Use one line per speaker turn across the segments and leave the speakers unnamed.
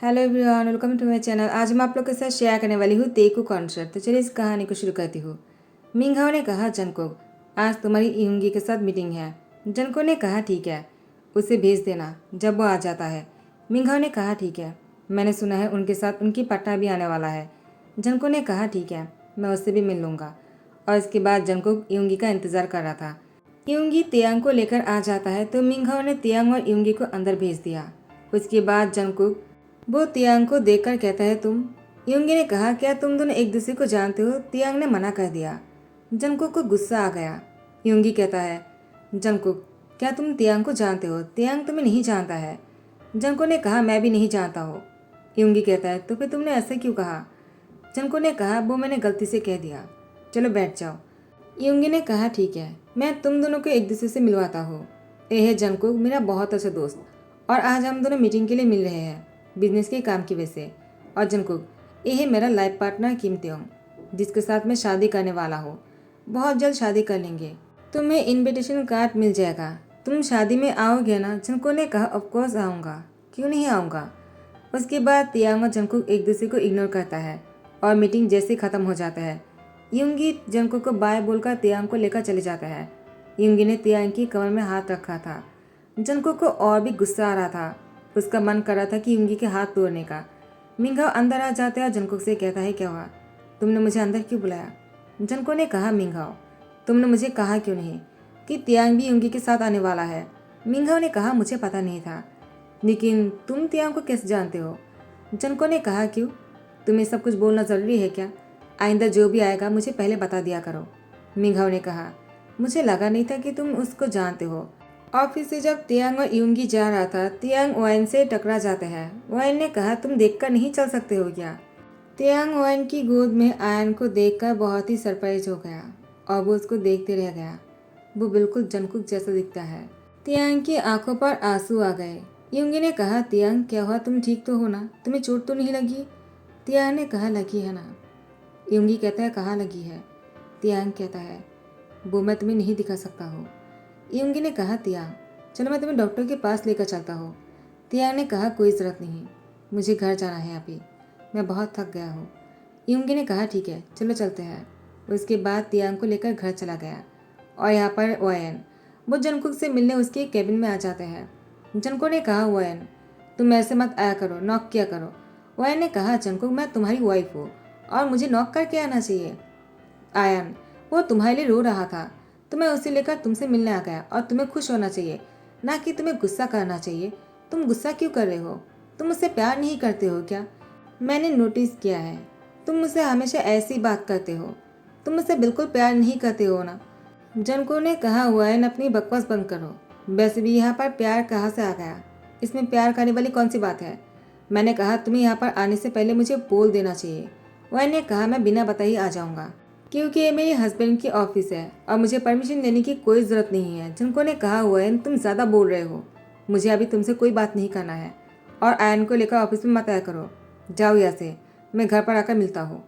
Hello everyone, welcome to my channel. आज मैं आप लोग के साथ शेयर करने वाली हूँ तेकू कॉन्सर्ट। तो चलिए इस कहानी को शुरू करती हूँ। मिंगहाओ ने कहा, जंगकुक आज तुम्हारी इयुंगी के साथ मीटिंग है। जंगकुक ने कहा ठीक है, उसे भेज देना जब वो आ जाता है। मिंगहाओ ने कहा ठीक है, मैंने सुना है उनके साथ उनकी पार्टनर भी आने वाला है। जंगकुक ने कहा ठीक है, मैं उससे भी मिल लूँगा। और इसके बाद जंगकुक इयुंगी का इंतज़ार कर रहा था। इयुंगी तियांग को लेकर आ जाता है तो मिंगहाओ ने तियांग और इयुंगी को अंदर भेज दिया। उसके बाद जंगकुक वो तियांग को देखकर कहता है, तुम। युंगी ने कहा, क्या तुम दोनों एक दूसरे को जानते हो? तियांग ने मना कर दिया। जंगकुक को गुस्सा आ गया। युंगी कहता है, जंगकुक क्या तुम तियांग को जानते हो? तियांग तुम्हें नहीं जानता है। जंगकुक ने कहा, मैं भी नहीं जानता हूँ। युंगी कहता है, तो फिर तुमने ऐसे क्यों कहा? जंगकुक ने कहा, वो मैंने गलती से कह दिया, चलो बैठ जाओ। युंगी ने कहा, ठीक है, मैं तुम दोनों को एक दूसरे से मिलवाता हूँ। ये है जंगकुक, मेरा बहुत अच्छा दोस्त, और आज हम दोनों मीटिंग के लिए मिल रहे हैं, बिजनेस के काम की वजह से। और जंगकुक, ये है मेरा लाइफ पार्टनर किम त्योंग, जिसके साथ मैं शादी करने वाला हूँ। बहुत जल्द शादी कर लेंगे। तुम्हें इनविटेशन कार्ड मिल जाएगा। तुम शादी में आओगे ना? जंगकुक ने कहा, ऑफकोर्स आऊँगा, क्यों नहीं आऊँगा। उसके बाद तियांग और जंगकुक एक दूसरे को इग्नोर करता है और मीटिंग जैसे ख़त्म हो जाता है। युंगी जंगकुक को बाय बोलकर तियांग को लेकर चले जाता है। युंगी ने तियांग की कमर में हाथ रखा था। जंगकुक को और भी गुस्सा आ रहा था। उसका मन कर रहा था कि युंगी के हाथ तोड़ने का। मिंगहाओ अंदर आ जाता है और जंगकुक से कहता है, क्या हुआ? तुमने मुझे अंदर क्यों बुलाया? जंगकुक ने कहा, मिंगहाओ तुमने मुझे कहा क्यों नहीं कि तियांग भी युंगी के साथ आने वाला है? मिंगहाओ ने कहा, मुझे पता नहीं था। लेकिन तुम तियांग को कैसे जानते हो? जंगकुक ने कहा, क्यों, तुम्हें सब कुछ बोलना ज़रूरी है क्या? आइंदा जो भी आएगा मुझे पहले बता दिया करो। मिंगहाओ ने कहा, मुझे लगा नहीं था कि तुम उसको जानते हो। ऑफिस से जब तियांग और युंगी जा रहा था, तियांग ओएन से टकरा जाते हैं। ओएन ने कहा, तुम देखकर नहीं चल सकते हो क्या? तियांग ओएन की गोद में आयन को देखकर बहुत ही सरप्राइज हो गया और वो उसको देखते रह गया। वो बिल्कुल जंगकुक जैसा दिखता है। तियांग की आंखों पर आंसू आ गए। युंगी ने कहा, तियांग क्या हुआ, तुम ठीक तो हो ना? तुम्हें चोट तो नहीं लगी? तियांग ने कहा, लगी है ना। युंगी कहता है, कहाँ लगी है? तियांग कहता है, वो मैं तुम्हें नहीं दिखा सकता हूँ। युंगी ने कहा, तियांग चलो मैं तुम्हें डॉक्टर के पास लेकर चलता हूँ। तियांग ने कहा, कोई ज़रूरत नहीं, मुझे घर जाना है अभी, मैं बहुत थक गया हूँ। युंगी ने कहा, ठीक है चलो चलते हैं। उसके बाद तियांग को लेकर घर चला गया। और यहाँ पर ओएन वो जंगकुक से मिलने उसके केबिन में आ जाते हैं। जंगकुक ने कहा, ओएन तुम ऐसे मत आया करो, नॉक किया करो। ओएन ने कहा, जंगकुक मैं तुम्हारी वाइफ हूँ और मुझे नॉक करके आना चाहिए। आयन वो तुम्हारे लिए रो रहा था, तो मैं उसे लेकर तुमसे मिलने आ गया और तुम्हें खुश होना चाहिए, ना कि तुम्हें गुस्सा करना चाहिए। तुम गुस्सा क्यों कर रहे हो? तुम मुझसे प्यार नहीं करते हो क्या? मैंने नोटिस किया है, तुम मुझसे हमेशा ऐसी बात करते हो। तुम मुझसे बिल्कुल प्यार नहीं करते हो ना। जनको ने कहा, हुआ है अपनी बकवास बंद करो। वैसे भी यहाँ पर प्यार कहाँ से आ गया? इसमें प्यार करने वाली कौन सी बात है? मैंने कहा तुम्हें यहाँ पर आने से पहले मुझे बोल देना चाहिए। वह ने कहा, मैं बिना बताए ही आ जाऊँगा, क्योंकि ये मेरे हस्बैंड की ऑफिस है और मुझे परमिशन देने की कोई ज़रूरत नहीं है। जिनको ने कहा, हुआ है तुम ज़्यादा बोल रहे हो, मुझे अभी तुमसे कोई बात नहीं करना है और आयन को लेकर ऑफिस में मत आया करो। जाओ यहाँ से, मैं घर पर आकर मिलता हूँ।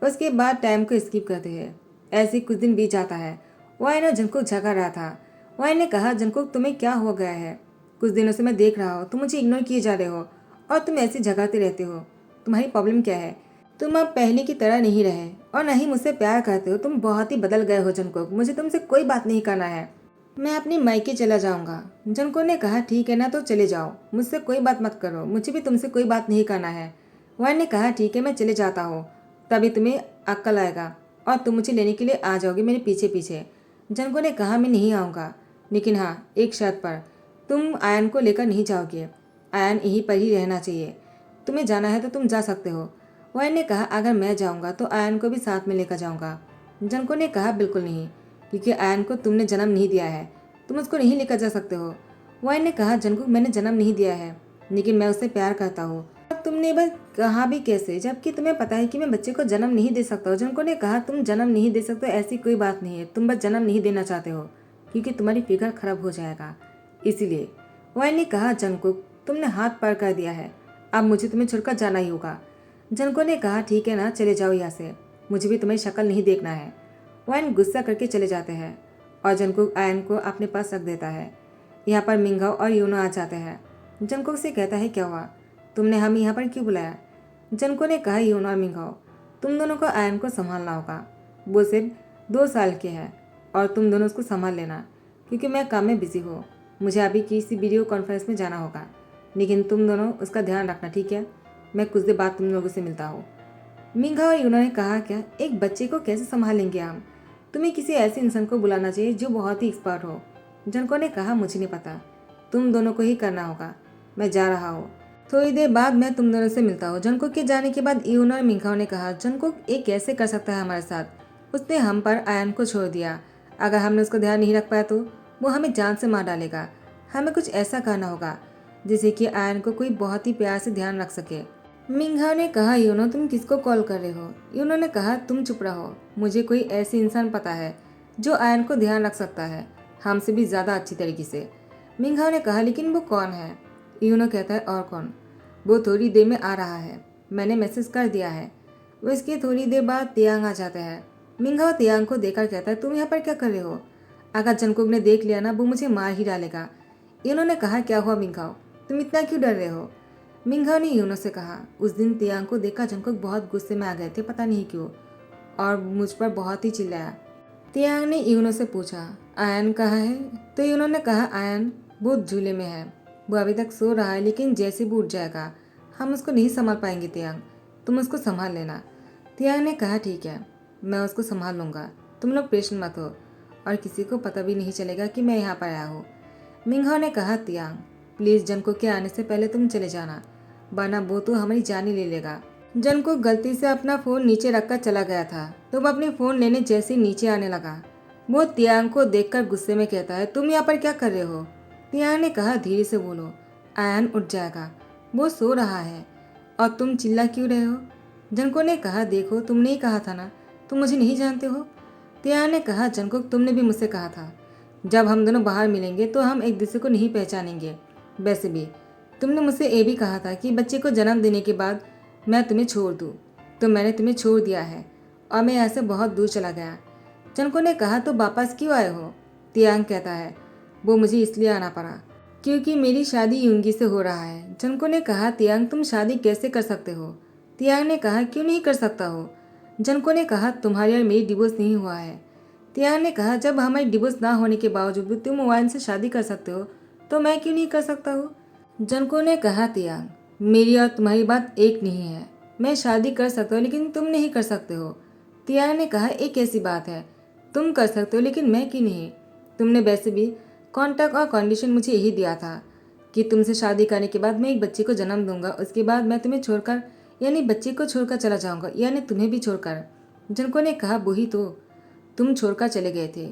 उसके बाद टाइम को स्किप करते हैं। ऐसे कुछ दिन बीत जाता है। वाइन और जंकुक झगड़ रहा था। वाइन ने कहा, जंकुक तुम्हें क्या हो गया है? कुछ दिनों से मैं देख रहा हूँ तुम मुझे इग्नोर किए जा रहे हो और तुम ऐसे झगड़ते रहते हो। तुम्हारी प्रॉब्लम क्या है? तुम अब पहले की तरह नहीं रहे और न ही मुझसे प्यार करते हो। तुम बहुत ही बदल गए हो जंकुक, मुझे तुमसे कोई बात नहीं करना है, मैं अपनी मायके चला जाऊंगा। जंकुक ने कहा, ठीक है ना, तो चले जाओ, मुझसे कोई बात मत करो, मुझे भी तुमसे कोई बात नहीं करना है। वाइन ने कहा, ठीक है मैं चले जाता हूँ, तभी तुम्हें अक्ल आएगा और तुम मुझे लेने के लिए आ जाओगे मेरे पीछे पीछे। जंकुक ने कहा, मैं नहीं आऊँगा, लेकिन हाँ एक शर्त पर, तुम आयन को लेकर नहीं जाओगे। आयन यहीं पर ही रहना चाहिए, तुम्हें जाना है तो तुम जा सकते हो। वाइन ने कहा, अगर मैं जाऊंगा तो आयन को भी साथ में लेकर जाऊंगा। जंको ने कहा, बिल्कुल नहीं, क्योंकि आयन को तुमने जन्म नहीं दिया है, तुम उसको नहीं लेकर जा सकते हो। वाइन ने कहा, जंको मैंने जन्म नहीं दिया है, लेकिन मैं उससे प्यार करता हूँ। अब तुमने बस कहा भी कैसे, जबकि तुम्हें पता है कि मैं बच्चे को जन्म नहीं दे सकता हूँ। जंको ने कहा, तुम जन्म नहीं दे सकते ऐसी कोई बात नहीं है, तुम बस जन्म नहीं देना चाहते हो क्योंकि तुम्हारी फिगर खराब हो जाएगा, इसीलिए। वाइन ने कहा, जंकुक तुमने हाथ पार कर दिया है, अब मुझे तुम्हें छोड़कर जाना ही होगा। जंको ने कहा, ठीक है ना, चले जाओ यहाँ से, मुझे भी तुम्हारी शक्ल नहीं देखना है। वाइन गुस्सा करके चले जाते हैं और जंकुक आयन को अपने पास रख देता है। यहाँ पर मिंगाओ और यूनो आ जाते हैं। जंकुक से कहता है, क्या हुआ? तुमने हम यहाँ पर क्यों बुलाया? जनको ने कहा, यून और मिंघाओ, तुम दोनों को आयन को संभालना होगा। वो सिर्फ 2 साल के हैं और तुम दोनों उसको संभाल लेना, क्योंकि मैं काम में बिजी हूँ। मुझे अभी किसी वीडियो कॉन्फ्रेंस में जाना होगा, लेकिन तुम दोनों उसका ध्यान रखना, ठीक है? मैं कुछ देर बाद तुम लोगों से मिलता हूँ। मिंघा और यूना ने कहा, क्या एक बच्चे को कैसे संभालेंगे हम? तुम्हें किसी ऐसे इंसान को बुलाना चाहिए जो बहुत ही एक्सपर्ट हो। जनको ने कहा, मुझे नहीं पता, तुम दोनों को ही करना होगा। मैं जा रहा हूँ, थोड़ी देर बाद मैं तुम दोनों से मिलता हूँ। जंगकुक के जाने के बाद यून और मिंघाओ ने कहा, जंगकुक ये कैसे कर सकता है हमारे साथ? उसने हम पर आयन को छोड़ दिया। अगर हमने उसका ध्यान नहीं रख पाया तो वो हमें जान से मार डालेगा। हमें कुछ ऐसा करना होगा जिससे कि आयन को कोई बहुत ही प्यार से ध्यान रख सके। मिंघाओ ने कहा, यूनो तुम किसको कॉल कर रहे हो? यूनो ने कहा, तुम चुप रहो, मुझे कोई ऐसी इंसान पता है जो आयन को ध्यान रख सकता है, हमसे भी ज़्यादा अच्छी तरीके से। मिंघाओ ने कहा, लेकिन वो कौन है? यूनो कहता है, और कौन? वो थोड़ी देर में आ रहा है, मैंने मैसेज कर दिया है। वो इसके थोड़ी देर बाद तियांग आ जाता है। मिंघाओ तियांग को देखकर कहता है, तुम यहाँ पर क्या कर रहे हो? अगर जंगकुक ने देख लिया ना, वो मुझे मार ही डालेगा। यूनो ने कहा, क्या हुआ मिंघाओ, तुम इतना क्यों डर रहे हो? मिंघाओ ने यूनो से कहा, उस दिन तियांग को देखकर जंगकुक बहुत गुस्से में आ गए थे, पता नहीं क्यों, और मुझ पर बहुत ही चिल्लाया। तियांग ने यूनो से पूछा, आयन कहाँ है? तो यूनो ने कहा, आयन वो झूले में है, वो अभी तक सो रहा है, लेकिन जैसे भी उठ जाएगा हम उसको नहीं संभाल पाएंगे। तियांग, तुम उसको संभाल लेना। तियांग ने कहा, ठीक है, मैं उसको संभाल लूँगा, तुम लोग परेशान मत हो, और किसी को पता भी नहीं चलेगा कि मैं यहाँ पर आया हूँ। मिंघाओ ने कहा, तियांग प्लीज़ जंगकुक के आने से पहले तुम चले जाना, वरना वो तो हमारी जान ही ले लेगा। जंगकुक गलती से अपना फ़ोन नीचे रखकर चला गया था, तो वो अपनी फ़ोन लेने जैसे ही नीचे आने लगा, वो तियांग को देखकर गुस्से में कहता है, तुम यहाँ पर क्या कर रहे हो? तियांग ने कहा, धीरे से बोलो, आयन उठ जाएगा, वो सो रहा है, और तुम चिल्ला क्यों रहे हो? जंगकुक ने कहा, देखो तुमने ही कहा था ना, तुम मुझे नहीं जानते हो। तियांग ने कहा, जंगकुक तुमने भी मुझसे कहा था जब हम दोनों बाहर मिलेंगे तो हम एक दूसरे को नहीं पहचानेंगे। वैसे भी तुमने मुझसे ये भी कहा था कि बच्चे को जन्म देने के बाद मैं तुम्हें छोड़ दूँ, तो मैंने तुम्हें छोड़ दिया है और मैं यहाँ से बहुत दूर चला गया। जंगकुक ने कहा, तो वापस क्यों आए हो? तियांग कहता है, वो मुझे इसलिए आना पड़ा क्योंकि मेरी शादी यूंगी से हो रहा है। जंगकुक ने कहा, तियांग तुम शादी कैसे कर सकते हो? तियांग ने कहा, क्यों नहीं कर सकता हो? जंगकुक ने कहा, तुम्हारी और मेरी डिवोर्स नहीं हुआ है। तियांग ने कहा, जब हमारी डिवोर्स ना होने के बावजूद भी तुम वाइन से शादी कर सकते हो, तो मैं क्यों नहीं कर सकता हूँ? जंगकुक ने कहा, तियांग मेरी और तुम्हारी बात एक नहीं है, मैं शादी कर सकता हूँ लेकिन तुम नहीं कर सकते हो। तियांग ने कहा, एक ऐसी बात है, तुम कर सकते हो लेकिन मैं क्यों नहीं? तुमने वैसे भी कॉन्ट्रैक्ट और कंडीशन मुझे यही दिया था कि तुमसे शादी करने के बाद मैं एक बच्चे को जन्म दूंगा, उसके बाद मैं तुम्हें छोड़कर, यानी बच्चे को छोड़कर चला जाऊंगा, यानी तुम्हें भी छोड़कर। जंगकुक ने कहा, वही तो, तुम छोड़कर चले गए थे,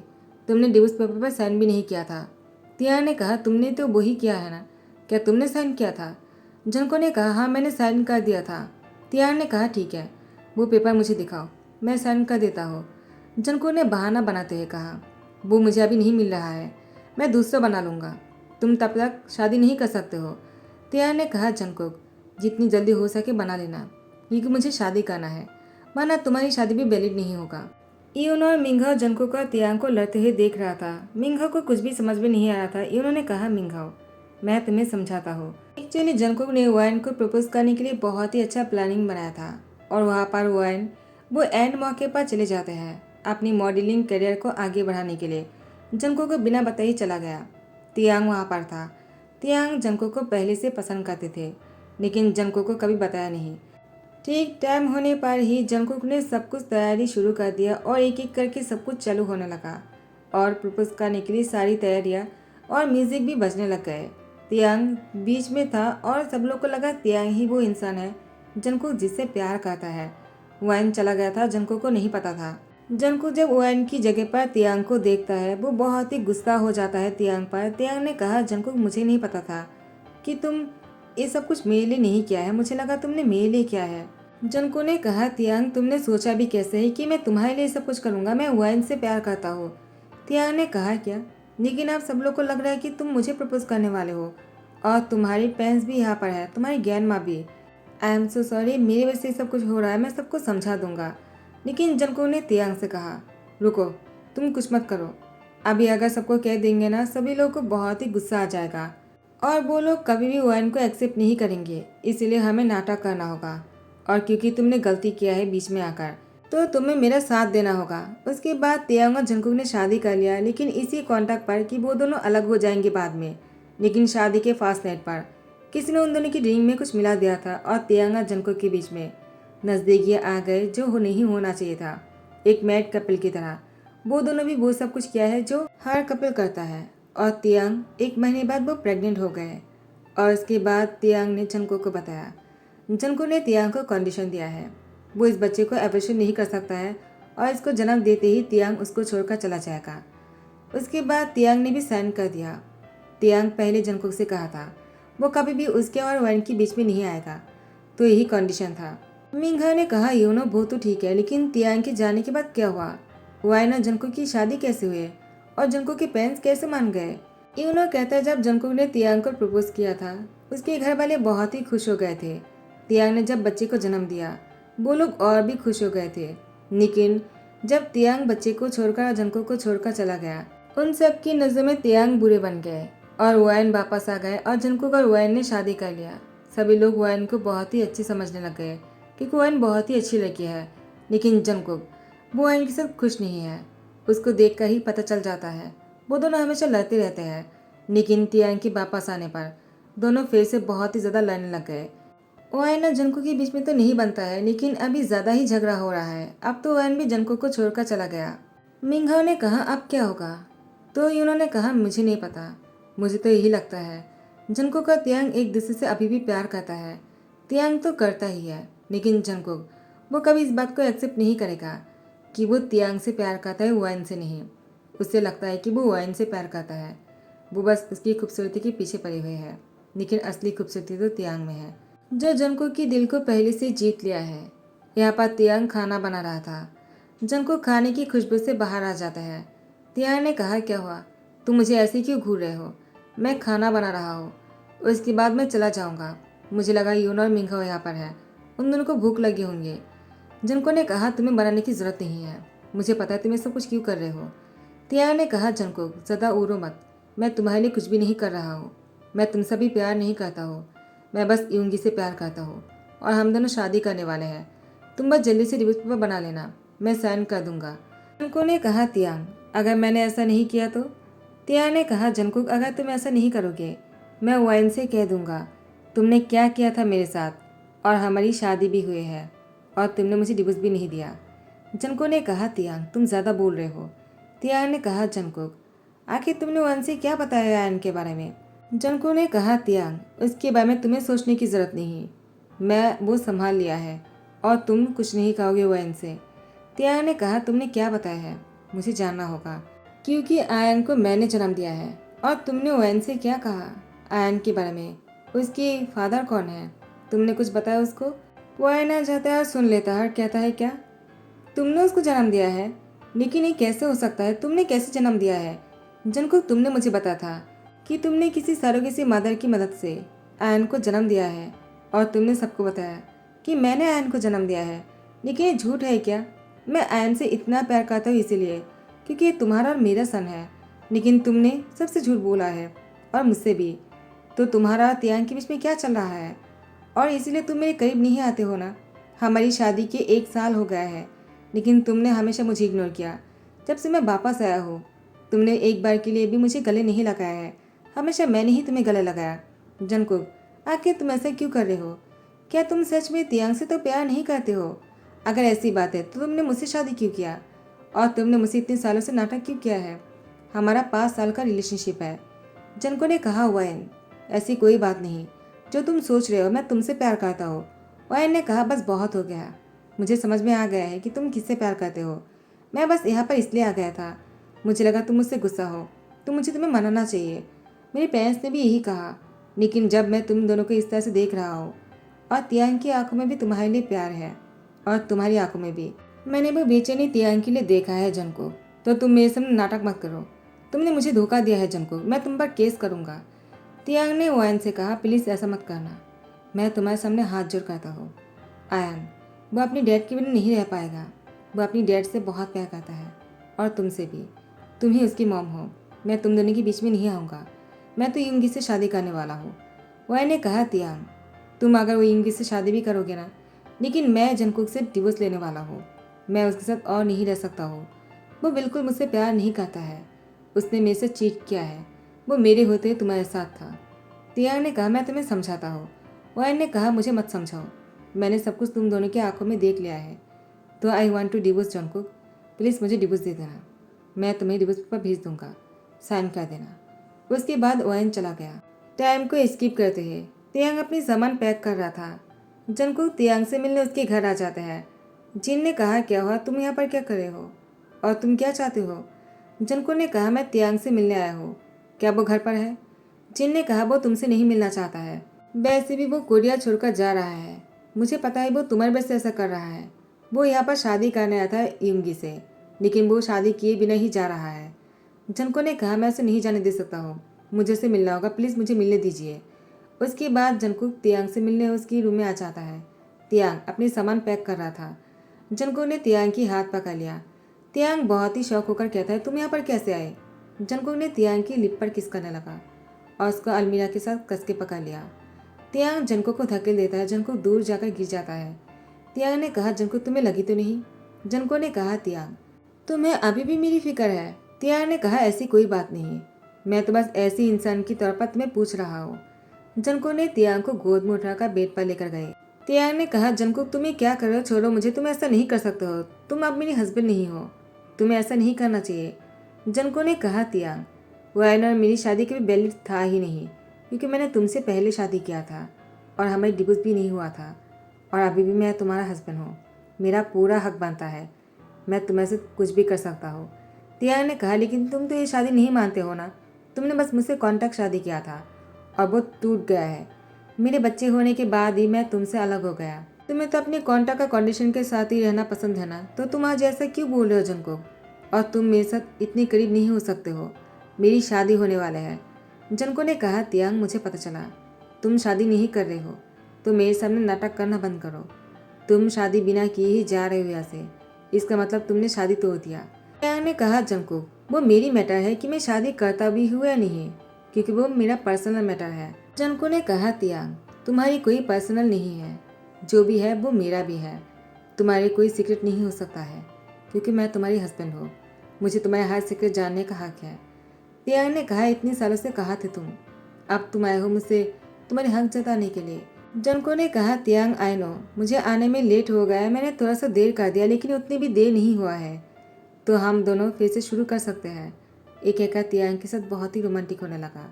तुमने डिवोर्स पेपर पर साइन भी नहीं किया था। तियांग ने कहा, तुमने तो वही किया है ना, क्या तुमने साइन किया था? जंगकुक ने कहा, हाँ मैंने साइन कर दिया था। तियांग ने कहा, ठीक है, वो पेपर मुझे दिखाओ, मैं साइन कर देता हूँ। जंगकुक ने बहाना बनाते हुए कहा, वो मुझे अभी नहीं मिल रहा है, मैं दूसरा बना लूँगा, तुम तब तक शादी नहीं कर सकते हो। तियांग ने कहा, जंगकुक जितनी जल्दी हो सके बना लेना, क्योंकि मुझे शादी करना है, वरना तुम्हारी शादी भी वैलिड नहीं होगा। यूनो और मिंघाओ जंगकुक और तियांग को लड़ते हुए देख रहा था। मिंघाओ को कुछ भी समझ में नहीं आ रहा था। यूनो ने कहा, मिंघाओ मैं तुम्हें समझाता हूँ। एक्चुअली जंगकुक ने वाइन को प्रपोज करने के लिए बहुत ही अच्छा प्लानिंग बनाया था, और वहाँ पर वाइन वो एंड मौके पर चले जाते हैं अपनी मॉडलिंग करियर को आगे बढ़ाने के लिए। जंगकुक को बिना बताए ही चला गया। तियांग वहाँ पर था। तियांग जंगकुक को पहले से पसंद करते थे, लेकिन जंगकुक को कभी बताया नहीं। ठीक टाइम होने पर ही जंगकुक ने सब कुछ तैयारी शुरू कर दिया और एक एक करके सब कुछ चालू होने लगा, और प्रपोज करने के लिए सारी तैयारियां और म्यूजिक भी बजने लग गए। तियांग बीच में था और सब लोग को लगा तियांग ही वो इंसान है जंगकुक जिससे प्यार करता है। वाइन चला गया था, जंगकुक को नहीं पता था। जंगकुक जब वाइन की जगह पर तियांग को देखता है वो बहुत ही गुस्सा हो जाता है तियांग पर। तियांग ने कहा, जंगकुक मुझे नहीं पता था कि तुम ये सब कुछ मेरे लिए नहीं किया है, मुझे लगा तुमने मेरे लिए किया है। जंगकुक ने कहा, तियांग तुमने सोचा भी कैसे है कि मैं तुम्हारे लिए सब कुछ करूंगा, मैं वाइन से प्यार करता हूँ। तियांग ने कहा, क्या? लेकिन अब सब लोग को लग रहा है कि तुम मुझे प्रपोज करने वाले हो, और तुम्हारी पेरेंट्स भी यहाँ पर है, तुम्हारी ग्रैंड माँ भी। आई एम सो सॉरी, मेरी वजह से सब कुछ हो रहा है, मैं सबको समझा दूंगा। लेकिन जंगकुक ने तियांग से कहा, रुको, तुम कुछ मत करो, अभी अगर सबको कह देंगे ना सभी लोगों को बहुत ही गुस्सा आ जाएगा। और वो लोग कभी भी वाइन को एक्सेप्ट नहीं करेंगे, इसलिए हमें नाटक करना होगा। और क्योंकि तुमने गलती किया है बीच में आकर, तो तुम्हें मेरा साथ देना होगा। उसके बाद तियांग और जंगकुक ने शादी कर लिया, लेकिन इसी कॉन्ट्रैक्ट पर कि वो दोनों अलग हो जाएंगे बाद में। लेकिन शादी के फास्ट नाइट पर किसी ने उन दोनों की ड्रीम में कुछ मिला दिया था और तियांग और जंगकुक के बीच में नज़दीकियाँ आ गए जो नहीं होना चाहिए था। एक मैड कपल की तरह वो दोनों भी वो सब कुछ किया है जो हर कपल करता है। और तियांग 1 महीने बाद वो प्रेग्नेंट हो गए। और उसके बाद तियांग ने जंको को बताया। जंको ने तियांग को कंडीशन दिया है, वो इस बच्चे को एबॉर्शन नहीं कर सकता है और इसको जन्म देते ही तियांग उसको छोड़कर चला जाएगा। उसके बाद तियांग ने भी साइन कर दिया। तियांग पहले जंको से कहा था वो कभी भी उसके और वैन के बीच में नहीं आएगा, तो यही कंडीशन था। मिंघा ने कहा यूनो वो तो ठीक है, लेकिन तियांग के जाने के बाद क्या हुआ? वाइन और जंको की शादी कैसे हुई और जंको के पेरेंट्स कैसे मान गए? यूनो कहता है जब जंकुक ने तियांग को प्रपोज किया था, उसके घर वाले बहुत ही खुश हो गए थे। तियांग ने जब बच्चे को जन्म दिया, वो लोग और भी खुश हो गए थे। लेकिन जब तियांग बच्चे को छोड़कर और जंकुक को छोड़कर चला गया, उन सब की नज़र में तियांग बुरे बन गए और वाइन वापस आ गए और जंकुक और वाइन ने शादी कर लिया। सभी लोग वाइन को बहुत ही अच्छी समझने लग गए क्योंकि वाइन बहुत ही अच्छी लड़की है। लेकिन जंकुक वो वाइन के साथ खुश नहीं है, उसको देखकर ही पता चल जाता है। वो दोनों हमेशा लड़ते रहते हैं, लेकिन तियांग के वापस आने पर दोनों फिर से बहुत ही ज़्यादा लड़ने लग गए। ओएन और जंको के बीच में तो नहीं बनता है, लेकिन अभी ज़्यादा ही झगड़ा हो रहा है। अब तो ओएन भी जंको को छोड़कर चला गया। मिंघाओ ने कहा अब क्या होगा? तो यूनो ने कहा मुझे नहीं पता, मुझे तो यही लगता है जंको का तियांग एक दूसरे से अभी भी प्यार करता है। तियांग तो करता ही है, लेकिन जंकुक वो कभी इस बात को एक्सेप्ट नहीं करेगा कि वो तियांग से प्यार करता है, वाइन से नहीं। उससे लगता है कि वो वाइन से प्यार करता है, वो बस उसकी खूबसूरती के पीछे पड़े हुए है। लेकिन असली खूबसूरती तो तियांग में है, जो जंकुक की दिल को पहले से जीत लिया है। यहाँ पर तियांग खाना बना रहा था। जंकुक खाने की खुशबू से बाहर आ जाता है। तियांग ने कहा क्या हुआ, तुम मुझे ऐसे क्यों घूर रहे हो? मैं खाना बना रहा हूँ, उसके बाद मैं चला जाऊँगा। मुझे लगा यून और मिंघाओ यहाँ पर है, उन दोनों को भूख लगी होंगे। जंको ने कहा तुम्हें बनाने की जरूरत नहीं है, मुझे पता है तुम ये सब कुछ क्यों कर रहे हो। तियांग ने कहा जंकुक ज़्यादा उड़ो मत, मैं तुम्हारे लिए कुछ भी नहीं कर रहा हूँ। मैं तुमसे भी प्यार नहीं करता हूँ, मैं बस यूंगी से प्यार करता हूँ और हम दोनों शादी करने वाले हैं। तुम बस जल्दी से डिवोर्स पेपर बना लेना, मैं साइन कर दूंगा। जंको ने कहा तियांग अगर मैंने ऐसा नहीं किया तो? तियांग ने कहा जंकुक अगर तुम ऐसा नहीं करोगे, मैं वाइन से कह दूंगा तुमने क्या किया था मेरे साथ और हमारी शादी भी हुई है और तुमने मुझे डिवोर्स भी नहीं दिया। जंको ने कहा तियांग तुम ज़्यादा बोल रहे हो। तियांग ने कहा जंकुक आखिर तुमने वाइन से क्या बताया आयन के बारे में? जंको ने कहा तियांग उसके बारे में तुम्हें सोचने की ज़रूरत नहीं, मैं वो संभाल लिया है और तुम कुछ नहीं कहोगे वाइन से। तियांग ने कहा तुमने क्या बताया है, मुझे जानना होगा, क्योंकि आयन को मैंने जन्म दिया है। और तुमने वाइन से क्या कहा आयन के बारे में? उसके फादर कौन है? तुमने कुछ बताया उसको? वो आयन जाता है और सुन लेता है और कहता है क्या तुमने उसको जन्म दिया है? लेकिन ये कैसे हो सकता है, तुमने कैसे जन्म दिया है? जंकुक तुमने मुझे बताया था कि तुमने किसी सरोगेसी मदर की मदद से आयन को जन्म दिया है और तुमने सबको बताया कि मैंने आयन को जन्म दिया है। लेकिन ये झूठ है क्या? मैं आयन से इतना प्यार करता हूँ इसीलिए क्योंकि ये तुम्हारा और मेरा सन है। लेकिन तुमने सबसे झूठ बोला है और मुझसे भी। तो तुम्हारा और तियांग के बीच में क्या चल रहा है? और इसीलिए तुम मेरे करीब नहीं आते हो ना। हमारी शादी के 1 साल हो गया है, लेकिन तुमने हमेशा मुझे इग्नोर किया। जब से मैं वापस आया हूँ तुमने एक बार के लिए भी मुझे गले नहीं लगाया है, हमेशा मैंने ही तुम्हें गले लगाया। जंकुक आखिर तुम ऐसा क्यों कर रहे हो? क्या तुम सच में तियांग से तो प्यार नहीं करते हो? अगर ऐसी बात है तो तुमने मुझसे शादी क्यों किया और तुमने मुझसे इतने सालों से नाटक क्यों किया है? हमारा 5 साल का रिलेशनशिप है। जनको ने कहा वायन ऐसी कोई बात नहीं जो तुम सोच रहे हो, मैं तुमसे प्यार करता हूँ। वायन ने कहा बस बहुत हो गया, मुझे समझ में आ गया है कि तुम किससे प्यार करते हो। मैं बस यहाँ पर इसलिए आ गया था, मुझे लगा तुम मुझसे गुस्सा हो तो मुझे तुम्हें मनाना चाहिए। मेरे पेरेंट्स ने भी यही कहा, लेकिन जब मैं तुम दोनों को इस तरह से देख रहा हूँ और तियांग की आंखों में भी तुम्हारे लिए प्यार है और तुम्हारी आंखों में भी, मैंने वो बेचैनी तियांग के लिए देखा है जंको, तो तुम मेरे सामने नाटक मत करो। तुमने मुझे धोखा दिया है जंको, मैं तुम पर केस करूँगा। तियांग ने वायन से कहा प्लीज़ ऐसा मत करना, मैं तुम्हारे सामने हाथ जोड़ करता हूँ। आयन वो अपनी डैड के बिना नहीं रह पाएगा, वो अपनी डैड से बहुत प्यार करता है और तुमसे भी, तुम ही उसकी मॉम हो। मैं तुम दोनों के बीच में नहीं आऊँगा, मैं तो युंगी से शादी करने वाला हूँ। वॉयन ने कहा, तियांग, तुम अगर वो युंगी से शादी भी करोगे ना, लेकिन मैं जंगकुक से डिवोर्स लेने वाला हूँ। मैं उसके साथ और नहीं रह सकता हूँ। वो बिल्कुल मुझसे प्यार नहीं करता है। उसने मेरे से चीट किया है। वो मेरे होते तुम्हारे साथ था। तियांग ने कहा, मैं तुम्हें समझाता हूँ। वॉयन ने कहा, मुझे मत समझाओ, मैंने सब कुछ तुम दोनों की आंखों में देख लिया है। तो I want to divorce Jungkook, please मुझे डिवोर्स दे देना। मैं तुम्हें डिवोर्स पेपर भेज दूंगा, साइन कर देना। उसके बाद वॉयन चला गया। टाइम को स्किप करते हैं। तियांग अपनी सामान पैक कर रहा था। जंगकुक तियांग से मिलने उसके घर आ जाता है। जिन ने कहा, क्या हुआ, तुम यहाँ पर क्या कर रहे हो और तुम क्या चाहते हो? जंगकुक ने कहा, मैं तियांग से मिलने आया हूँ। क्या वो घर पर है? जिन ने कहा, वो तुमसे नहीं मिलना चाहता है। वैसे भी वो कोरिया छोड़कर जा रहा है। मुझे पता है वो तुम्हारे वजह से ऐसा कर रहा है। वो यहाँ पर शादी करने आया था युंगी से, लेकिन वो शादी किए बिना ही जा रहा है। जंको ने कहा, मैं उसे नहीं जाने दे सकता हूँ, मुझे उसे मिलना होगा, प्लीज़ मुझे मिलने दीजिए। उसके बाद जंकुक तियांग से मिलने उसकी रूम में आ जाता है। तियांग अपने सामान पैक कर रहा था। जंकुक ने तियांग की हाथ पकड़ लिया। तियांग बहुत ही शौक होकर कहता है, तुम यहाँ पर कैसे आए? जंकुक ने तियांग की लिप पर किस करने लगा और उसको अलमीरा के साथ कस के पकड़ लिया। तियांग जंकुक को धकेल देता है। जंकुक दूर जाकर गिर जाता है। तियांग ने कहा, जंकुक तुम्हें लगी तो नहीं? जंकुक ने कहा, तियांग तुम्हें अभी भी मेरी फिक्र है। तियांग ने कहा, ऐसी कोई बात नहीं, मैं तो बस ऐसी इंसान की तौर पर तुम्हें पूछ रहा हूँ। जंकुक ने तियांग को गोद में उठाकर बेड पर लेकर गए। तियांग ने कहा, जंकुक तुम ये क्या कर रहे हो, छोड़ो मुझे, तुम ऐसा नहीं कर सकते हो, तुम अब मेरी हस्बैंड नहीं हो, तुम्हें ऐसा नहीं करना चाहिए। जंकुक ने कहा, तियांग वॉयन और मेरी शादी कभी वैलिड था ही नहीं, क्योंकि मैंने तुमसे पहले शादी किया था और हमारी डिवोर्स भी नहीं हुआ था, और अभी भी मैं तुम्हारा हस्बैंड हूँ। मेरा पूरा हक बनता है, मैं तुम्हें से कुछ भी कर सकता हूँ। तियांग ने कहा, लेकिन तुम तो ये शादी नहीं मानते हो ना, तुमने बस मुझसे कॉन्ट्रैक्ट शादी किया था और वो टूट गया है। मेरे बच्चे होने के बाद ही मैं तुमसे अलग हो गया। तुम्हें तो अपने कॉन्ट्रैक्ट का कंडीशन के साथ ही रहना पसंद है ना, तो तुम आज ऐसा क्यों बोल रहे हो जंकुक? और तुम मेरे साथ इतनी करीब नहीं हो सकते हो, मेरी शादी होने वाले है। जंकुक ने कहा, तियांग मुझे पता चला तुम शादी नहीं कर रहे हो, तो मेरे सामने नाटक करना बंद करो। तुम शादी बिना किए ही जा रहे हो यहाँ से, इसका मतलब तुमने शादी तोड़ दिया। तियांग ने कहा, जंकुक वो मेरी मैटर है कि मैं शादी करता भी हूँ या नहीं, क्योंकि वो मेरा पर्सनल मैटर है। जंकुक ने कहा, तियांग तुम्हारी कोई पर्सनल नहीं है, जो भी है वो मेरा भी है। तुम्हारे कोई सीक्रेट नहीं हो सकता है, क्योंकि मैं तुम्हारी हस्बैंड हूँ। मुझे तुम्हारे हर सीक्रेट जानने का हक है। तियांग ने कहा, इतनी सालों से कहा थे तुम, अब तुम आए हो मुझसे तुम्हारे हक जताने के लिए। जंको ने कहा, तियांग आई नो मुझे आने में लेट हो गया है, मैंने थोड़ा सा देर कर दिया, लेकिन उतनी भी देर नहीं हुआ है, तो हम दोनों फिर से शुरू कर सकते हैं। एक एक तियांग के साथ बहुत ही रोमांटिक होने लगा।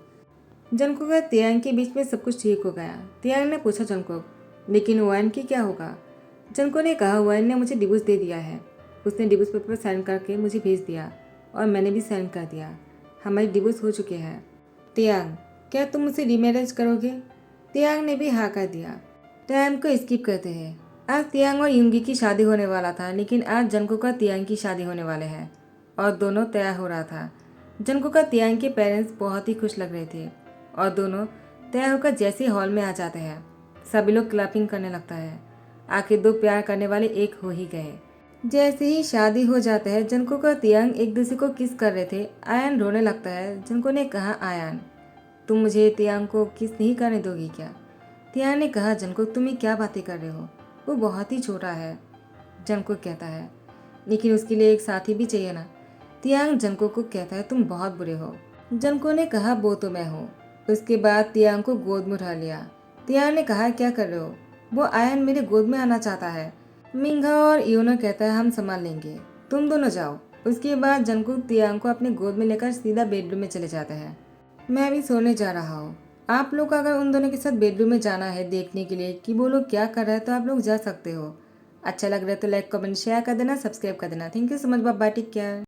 जंको का तियांग के बीच में सब कुछ ठीक हो गया। तियांग ने पूछा, जंको लेकिन वॉयन की क्या होगा? जंको ने कहा, वॉयन ने मुझे डिवोर्स दे दिया है, उसने डिवोर्स पेपर साइन करके मुझे भेज दिया और मैंने भी साइन कर दिया, हमारी डिवोर्स हो चुके हैं। तियांग क्या तुम मुझसे रीमैरिज करोगे? तियांग ने भी हाँ कर दिया। टाइम को स्किप करते हैं। आज तियांग और युंगी की शादी होने वाला था, लेकिन आज जंको का तियांग की शादी होने वाले हैं और दोनों तैयार हो रहा था। जंको का तियांग के पेरेंट्स बहुत ही खुश लग रहे थे और दोनों तैयार होकर जैसे हॉल में आ जाते हैं, सभी लोग क्लैपिंग करने लगता है। आखिर दो प्यार करने वाले एक हो ही गए। जैसे ही शादी हो जाता है, जंको का तियांग एक दूसरे को किस कर रहे थे। आयान रोने लगता है। जंको ने कहा, आयान तुम मुझे तियांग को किस नहीं करने दोगी क्या? तियांग ने कहा, जंको तुम ये क्या बातें कर रहे हो, वो बहुत ही छोटा है। जंको कहता है, लेकिन उसके लिए एक साथी भी चाहिए ना। तियांग जंको को कहता है, तुम बहुत बुरे हो। जंको ने कहा, वो तो मैं हूँ। उसके बाद तियांग को गोद में उठा लिया। तियांग ने कहा, क्या कर रहे हो? वो आयन मेरे गोद में आना चाहता है। मिंगा और योनो कहता है, हम संभाल लेंगे, तुम दोनों जाओ। उसके बाद जंकुक तियांग को अपने गोद में लेकर सीधा बेडरूम में चले जाते हैं। मैं अभी सोने जा रहा हूँ। आप लोग अगर उन दोनों के साथ बेडरूम में जाना है देखने के लिए कि वो लोग क्या कर रहे हैं, तो आप लोग जा सकते हो। अच्छा लग रहा है तो लाइक कमेंट शेयर कर देना, सब्सक्राइब कर देना। Thank you so much, bye bye, take care.